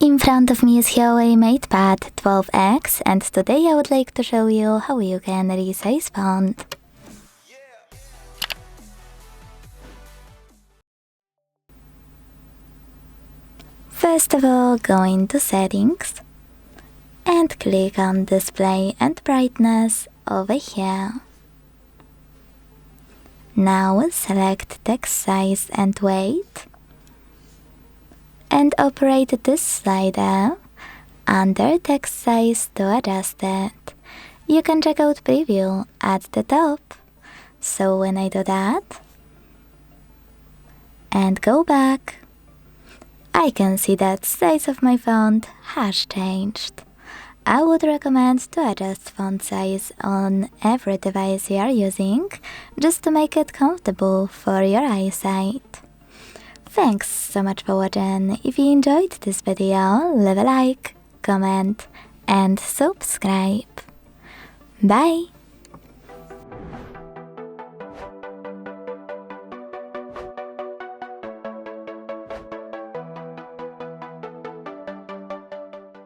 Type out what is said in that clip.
In front of me is Huawei MatePad 12X, and today I would like to show you how you can resize font. First of all, go into Settings and click on Display and Brightness over here. Now select text size and weight and operate this slider under text size to adjust it. You can check out preview at the top. So when I do that and go back, I can see that size of my font has changed. I would recommend to adjust font size on every device you are using, just to make it comfortable for your eyesight. Thanks so much for watching. If you enjoyed this video, leave a like, comment and subscribe. Bye!